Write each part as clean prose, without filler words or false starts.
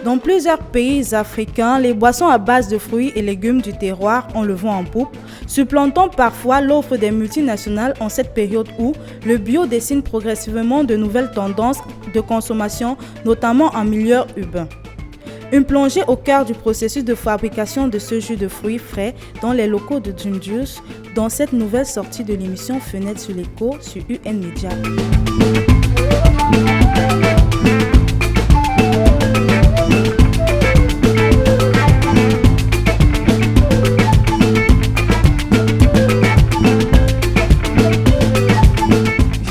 Dans plusieurs pays africains, les boissons à base de fruits et légumes du terroir ont le vent en poupe, supplantant parfois l'offre des multinationales en cette période où le bio dessine progressivement de nouvelles tendances de consommation, notamment en milieu urbain. Une plongée au cœur du processus de fabrication de ce jus de fruits frais dans les locaux de Dream Juice, dans cette nouvelle sortie de l'émission Fenêtre sur l'écho sur UN Media.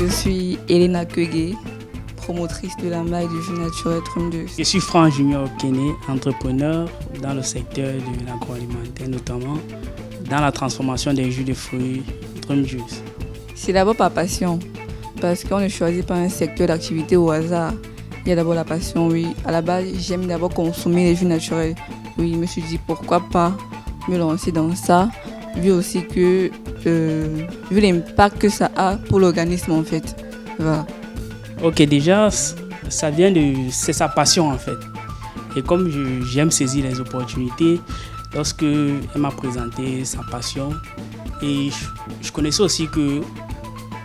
Je suis Elena Keugué, promotrice de la marque du jus naturel Dream Juice. Je suis Franck Junior Kene, entrepreneur dans le secteur de l'agroalimentaire, notamment dans la transformation des jus de fruits Dream Juice. C'est d'abord par passion, parce qu'on ne choisit pas un secteur d'activité au hasard. Il y a d'abord la passion, oui. À la base, j'aime d'abord consommer les jus naturels. Oui, je me suis dit pourquoi pas me lancer dans ça, vu aussi que, vu l'impact que ça a pour l'organisme en fait. Voilà. Ok, déjà, c'est sa passion en fait. Et comme j'aime saisir les opportunités, lorsque elle m'a présenté sa passion, et je connaissais aussi que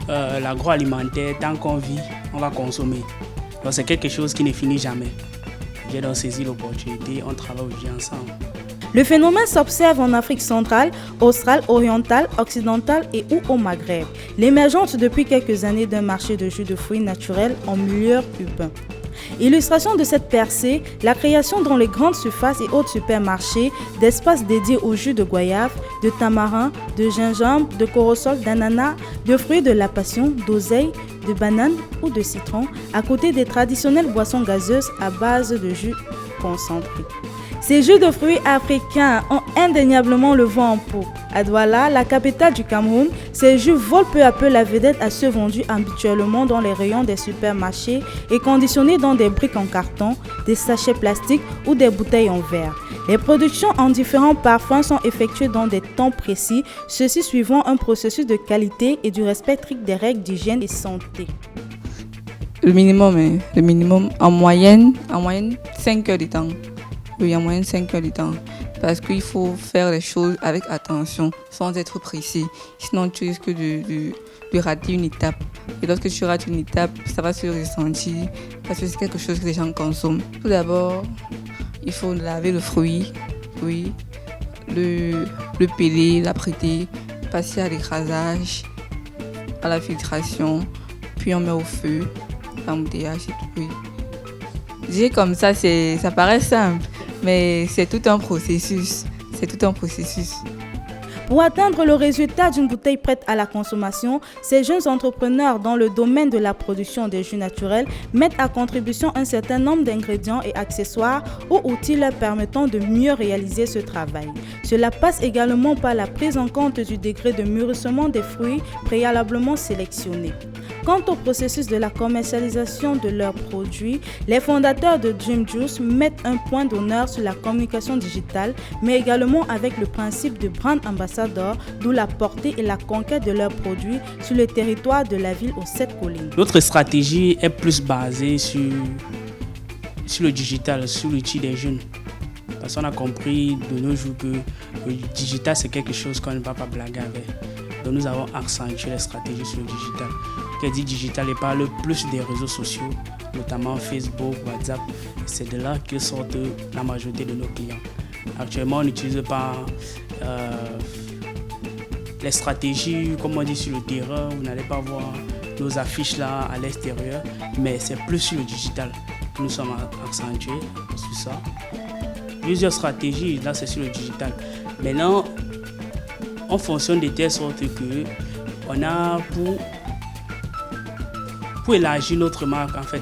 l'agroalimentaire, tant qu'on vit, on va consommer. Donc c'est quelque chose qui ne finit jamais. J'ai donc saisi l'opportunité, on travaille aujourd'hui ensemble. Le phénomène s'observe en Afrique centrale, australe, orientale, occidentale et ou au Maghreb. L'émergence depuis quelques années d'un marché de jus de fruits naturels en milieu urbain. Illustration de cette percée, la création dans les grandes surfaces et autres supermarchés d'espaces dédiés aux jus de goyave, de tamarin, de gingembre, de corosol, d'ananas, de fruits de la passion, d'oseille, de banane ou de citron, à côté des traditionnelles boissons gazeuses à base de jus concentré. Ces jus de fruits africains ont indéniablement le vent en poupe. À Douala, la capitale du Cameroun, ces jus volent peu à peu la vedette à ceux vendus habituellement dans les rayons des supermarchés et conditionnés dans des briques en carton, des sachets plastiques ou des bouteilles en verre. Les productions en différents parfums sont effectuées dans des temps précis, ceci suivant un processus de qualité et du respect strict des règles d'hygiène et santé. Le minimum en moyenne 5 heures de temps. Oui, en moyenne 5 heures de temps. Parce qu'il faut faire les choses avec attention, sans être précis. Sinon, tu risques de rater une étape. Et lorsque tu rates une étape, ça va se ressentir parce que c'est quelque chose que les gens consomment. Tout d'abord, il faut laver le fruit, oui, le peler, l'apprêter, passer à l'écrasage, à la filtration, puis on met au feu, l'embouteillage et tout. Oui. Dire comme ça, ça paraît simple, mais c'est tout un processus. Pour atteindre le résultat d'une bouteille prête à la consommation, ces jeunes entrepreneurs dans le domaine de la production des jus naturels mettent à contribution un certain nombre d'ingrédients et accessoires ou outils leur permettant de mieux réaliser ce travail. Cela passe également par la prise en compte du degré de mûrissement des fruits préalablement sélectionnés. Quant au processus de la commercialisation de leurs produits, les fondateurs de Dream Juice mettent un point d'honneur sur la communication digitale, mais également avec le principe de brand ambassador, d'où la portée et la conquête de leurs produits sur le territoire de la ville aux 7 collines. Notre stratégie est plus basée sur le digital, sur l'outil des jeunes. Parce qu'on a compris de nos jours que le digital, c'est quelque chose qu'on ne va pas blaguer avec. Donc nous avons accentué les stratégies sur le digital. Qui dit digital et parle plus des réseaux sociaux, notamment Facebook, WhatsApp. C'est de là que sortent la majorité de nos clients. Actuellement, on n'utilise pas les stratégies, comme on dit, sur le terrain. Vous n'allez pas voir nos affiches là à l'extérieur, mais c'est plus sur le digital que nous sommes accentués sur ça. Plusieurs stratégies, là c'est sur le digital. Maintenant, on fonctionne de telle sorte que on a pour élargir notre marque, en fait,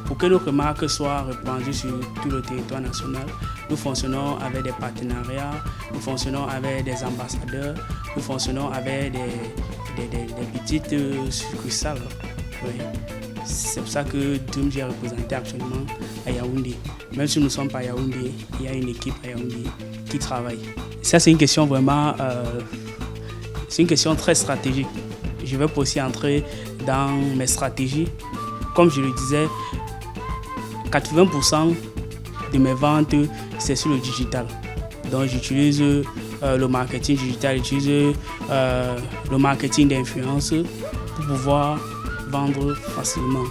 pour que notre marque soit répandue sur tout le territoire national, nous fonctionnons avec des partenariats, nous fonctionnons avec des ambassadeurs, nous fonctionnons avec des petites succursales. Oui. C'est pour ça que Dream est représenté actuellement à Yaoundé. Même si nous ne sommes pas à Yaoundé, il y a une équipe à Yaoundé qui travaille. Ça, c'est une question vraiment, c'est une question très stratégique. Je vais pas aussi entrer dans mes stratégies. Comme je le disais, 80% de mes ventes, c'est sur le digital. Donc j'utilise le marketing digital, j'utilise le marketing d'influence pour pouvoir vendre facilement.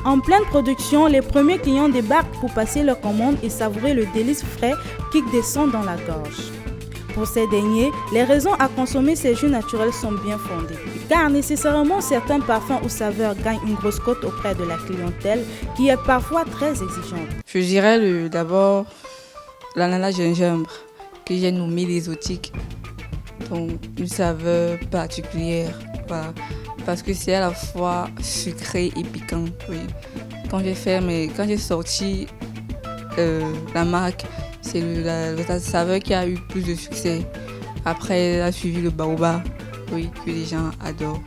En pleine production, les premiers clients débarquent pour passer leur commande et savourer le délice frais qui descend dans la gorge. Pour ces derniers, les raisons à consommer ces jus naturels sont bien fondées, car nécessairement certains parfums ou saveurs gagnent une grosse cote auprès de la clientèle qui est parfois très exigeante. Je dirais d'abord l'ananas gingembre, que j'ai nommé l'exotique, donc une saveur particulière, voilà, parce que c'est à la fois sucré et piquant. Oui. Quand j'ai sorti la marque, c'est la saveur qui a eu plus de succès. Après, a suivi le baobab, oui, que les gens adorent.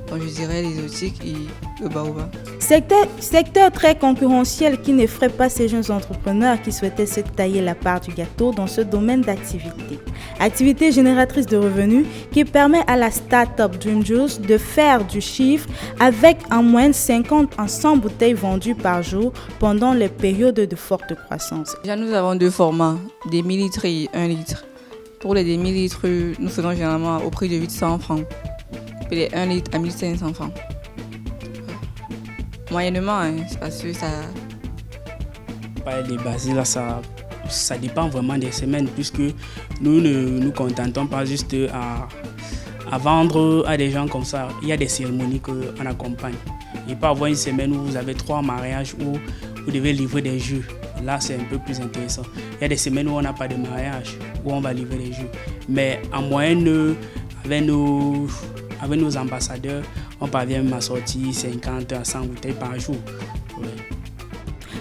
Donc je dirais l'exotique et le baobab. Secteur très concurrentiel qui n'effraie pas ces jeunes entrepreneurs qui souhaitaient se tailler la part du gâteau dans ce domaine d'activité. Activité génératrice de revenus qui permet à la start-up Dream Juice de faire du chiffre avec en moyenne 50 à 100 bouteilles vendues par jour pendant les périodes de forte croissance. Déjà, nous avons deux formats, des millilitres et 1 litre. Pour les demi-litres, nous faisons généralement au prix de 800 francs. Et les 1 litre à 1500 francs. Moyennement, c'est parce que ça... Les bases, là, ça dépend vraiment des semaines, puisque nous ne nous contentons pas juste à vendre à des gens comme ça. Il y a des cérémonies qu'on accompagne. Il peut y avoir une semaine où vous avez 3 mariages où vous devez livrer des jus. Là, c'est un peu plus intéressant. Il y a des semaines où on n'a pas de mariage, où on va livrer des jus. Mais en moyenne, avec nos ambassadeurs, on parvient même à sortir 50 à 100 bouteilles par jour. Ouais.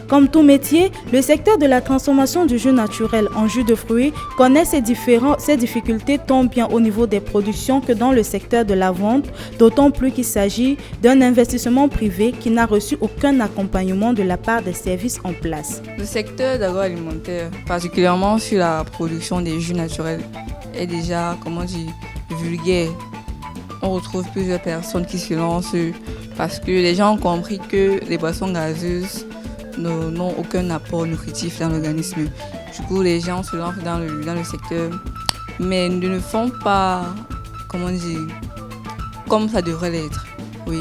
Comme tout métier, le secteur de la transformation du jus naturel en jus de fruits connaît ses difficultés tant bien au niveau des productions que dans le secteur de la vente, d'autant plus qu'il s'agit d'un investissement privé qui n'a reçu aucun accompagnement de la part des services en place. Le secteur d'agroalimentaire, particulièrement sur la production des jus naturels, est déjà, vulgaire. On retrouve plusieurs personnes qui se lancent parce que les gens ont compris que les boissons gazeuses n'ont aucun apport nutritif dans l'organisme. Du coup, les gens se lancent dans le secteur, mais ne le font pas, comme ça devrait l'être. Oui,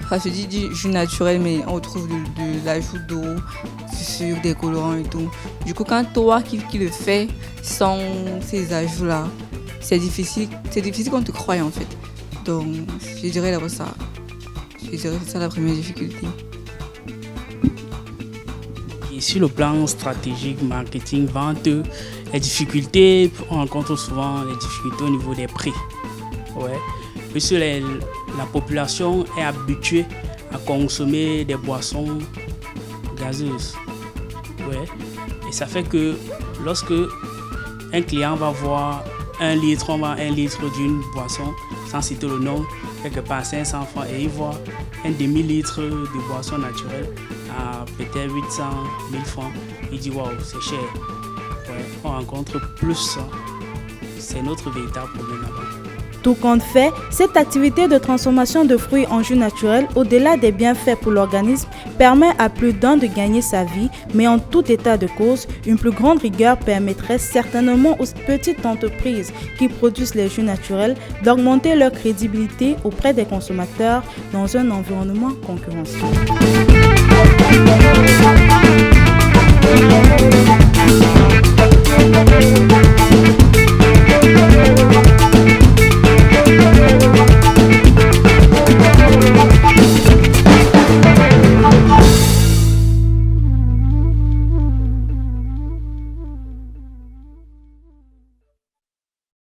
ça se dit du jus naturel, mais on retrouve de l'ajout d'eau, sur des colorants et tout. Du coup, quand toi qui le fais sans ces ajouts-là, c'est difficile qu'on te croie en fait. Donc, je dirais d'abord ça. Je dirais que c'est ça la première difficulté. Et sur le plan stratégique, marketing, vente, les difficultés, on rencontre souvent les difficultés au niveau des prix. Ouais. Puisque la population est habituée à consommer des boissons gazeuses. Ouais. Et ça fait que lorsque un client va voir 1 litre, on vend 1 litre d'une boisson, sans citer le nom, quelque part à 500 francs, et il voit un demi-litre de boisson naturelle à peut-être 800, 1000 francs. Il dit waouh, c'est cher. Ouais, on rencontre plus ça. C'est notre véritable problème là-bas. Tout compte fait, cette activité de transformation de fruits en jus naturel, au-delà des bienfaits pour l'organisme, permet à plus d'un de gagner sa vie, mais en tout état de cause, une plus grande rigueur permettrait certainement aux petites entreprises qui produisent les jus naturels d'augmenter leur crédibilité auprès des consommateurs dans un environnement concurrentiel.